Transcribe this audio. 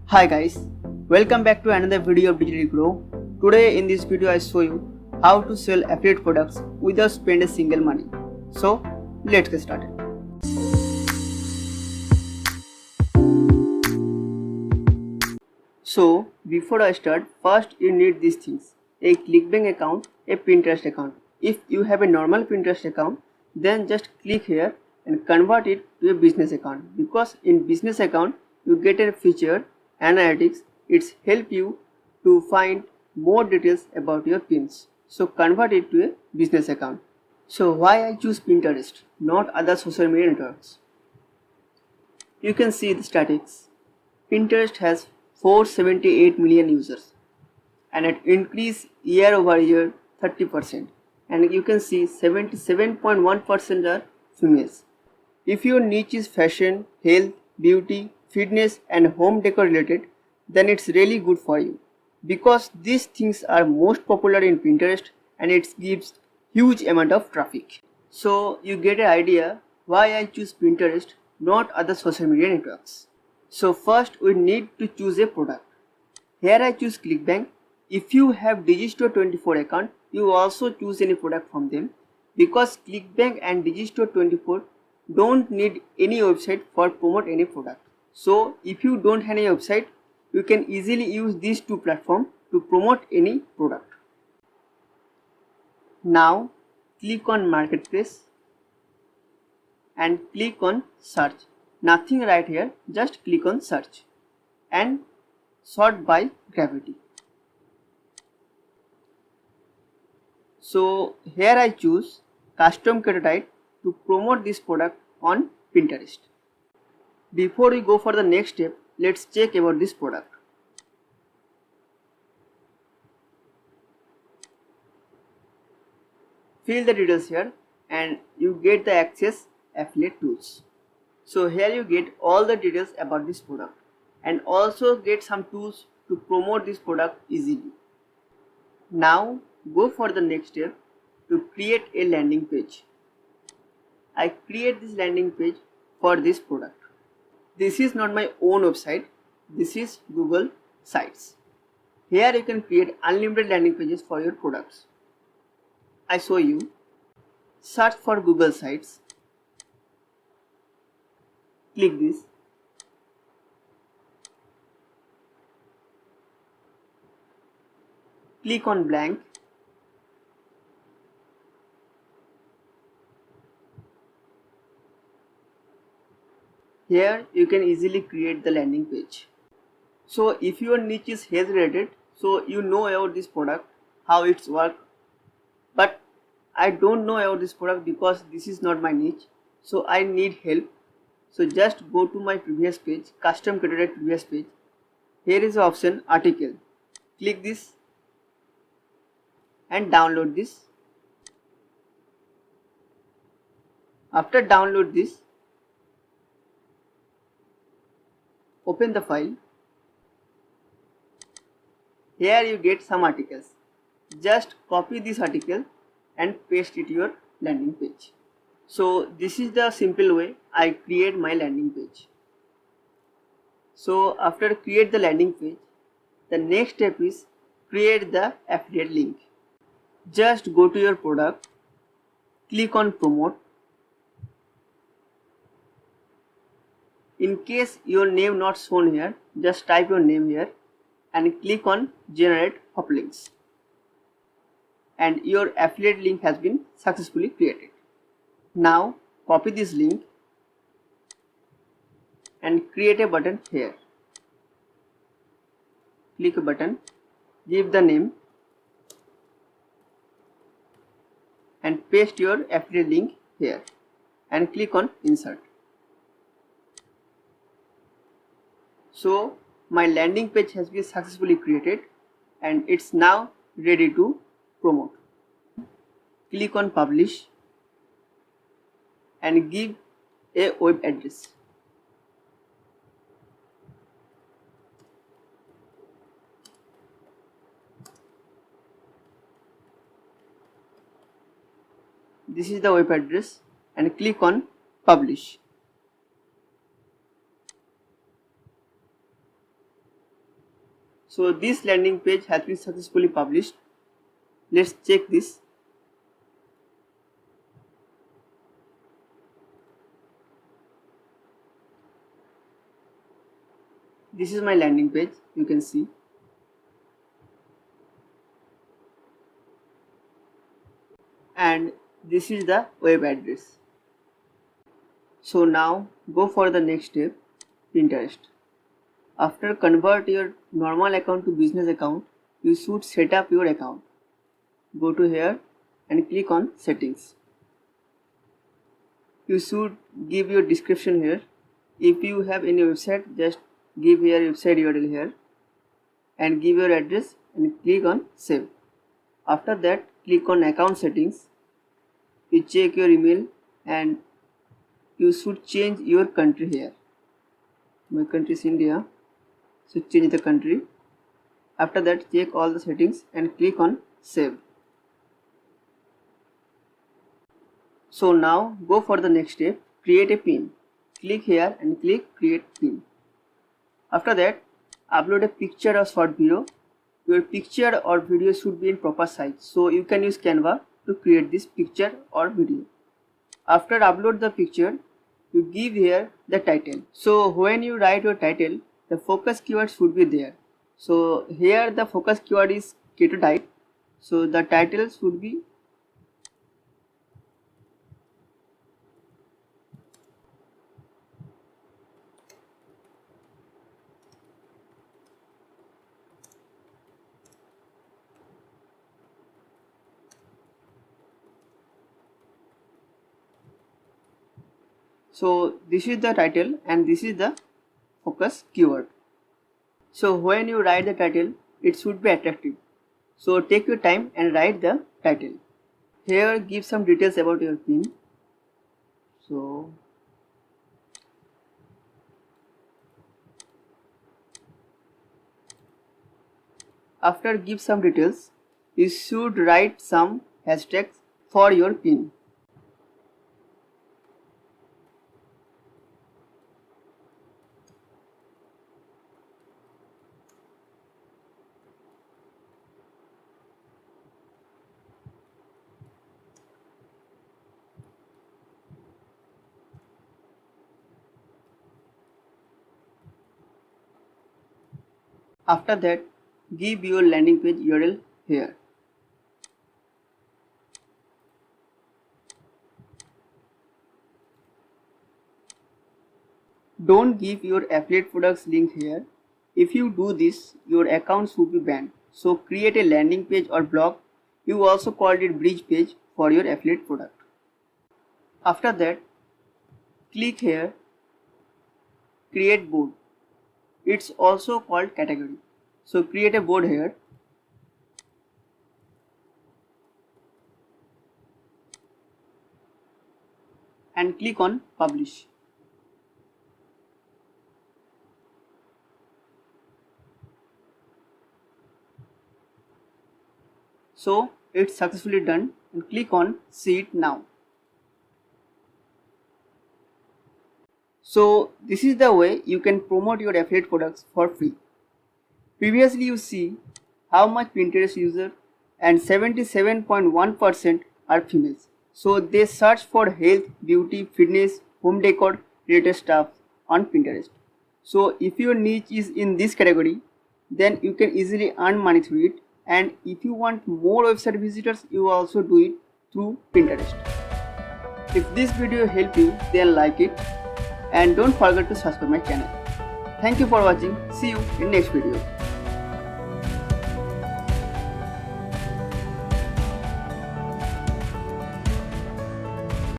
Hi guys, welcome back to another video of Digital Grow. Today in this video I show you how to sell affiliate products without spend a single money. So let's get started. So before I start, first you need these things: a ClickBank account, a Pinterest account. If you have a normal Pinterest account, then just click here and convert it to a business account, because in business account you get a feature analytics. It's help you to find more details about your pins. So convert it to a business account. So why I choose Pinterest, not other social media networks? You can see the statistics. Pinterest has 478 million users and it increased year over year 30%, and you can see 77.1% are females. If your niche is fashion, health, beauty, fitness and home decor related, then it's really good for you, because these things are most popular in Pinterest and it gives huge amount of traffic. So you get an idea why I choose Pinterest, not other social media networks. So first we need to choose a product. Here I choose ClickBank. If you have Digistore 24 account, you also choose any product from them, because ClickBank and Digistore 24 don't need any website for promote any product. So if you don't have any website, you can easily use these two platforms to promote any product. Now click on Marketplace and click on Search. Nothing right here, just click on Search and sort by gravity. So here I choose custom creator type to promote this product on Pinterest. Before we go for the next step, let's check about this product. Fill the details here and you get the access affiliate tools. So here you get all the details about this product and also get some tools to promote this product easily. Now go for the next step to create a landing page. I create this landing page for this product. This is not my own website, this is Google Sites. Here you can create unlimited landing pages for your products. I show you. Search for Google Sites. Click this. Click on blank. Here you can easily create the landing page. So if your niche is health related, so you know about this product, how it's work. But I don't know about this product because this is not my niche. So I need help. So just go to my previous page, custom created previous page. Here is the option article. Click this and download this. After download this, open the file. Here you get some articles. Just copy this article and paste it to your landing page. So this is the simple way I create my landing page. So after create the landing page, the next step is create the affiliate link. Just go to your product, click on promote. In case your name not shown here, just type your name here and click on generate hop links. And your affiliate link has been successfully created. Now copy this link and create a button here. Click a button, give the name and paste your affiliate link here and click on insert. So my landing page has been successfully created and it's now ready to promote. Click on publish and give a web address. This is the web address and click on publish. So this landing page has been successfully published. Let's check this. This is my landing page, you can see. And this is the web address. So now go for the next step, Pinterest. After convert your normal account to business account, you should set up your account. Go to here and click on settings. You should give your description here. If you have any website, just give your website URL here and give your address and click on save. After that, click on account settings. You check your email and you should change your country here. My country is India, so change the country. After that, check all the settings and click on save. So now go for the next step, create a pin. Click here and click create pin. After that, upload a picture or short video. Your picture or video should be in proper size, so you can use Canva to create this picture or video. After upload the picture, you give here the title. So when you write your title, the focus keyword should be there. So here the focus keyword is keto diet. So the title should be so this is the title and this is the focus keyword. So when you write the title, it should be attractive. So take your time and write the title. Here give some details about your pin. So after give some details, you should write some hashtags for your pin. After that, give your landing page URL here. Don't give your affiliate products link here. If you do this, your account should be banned. So create a landing page or blog. You also called it bridge page for your affiliate product. After that, click here, create board. It's also called category. So create a board here. And click on publish. So it's successfully done and click on see it now. So this is the way you can promote your affiliate products for free. Previously you see how much Pinterest user and 77.1% are females. So they search for health, beauty, fitness, home decor related stuff on Pinterest. So if your niche is in this category, then you can easily earn money through it. And if you want more website visitors, you also do it through Pinterest. If this video helped you, then like it and don't forget to subscribe my channel. Thank you for watching. See you in next video.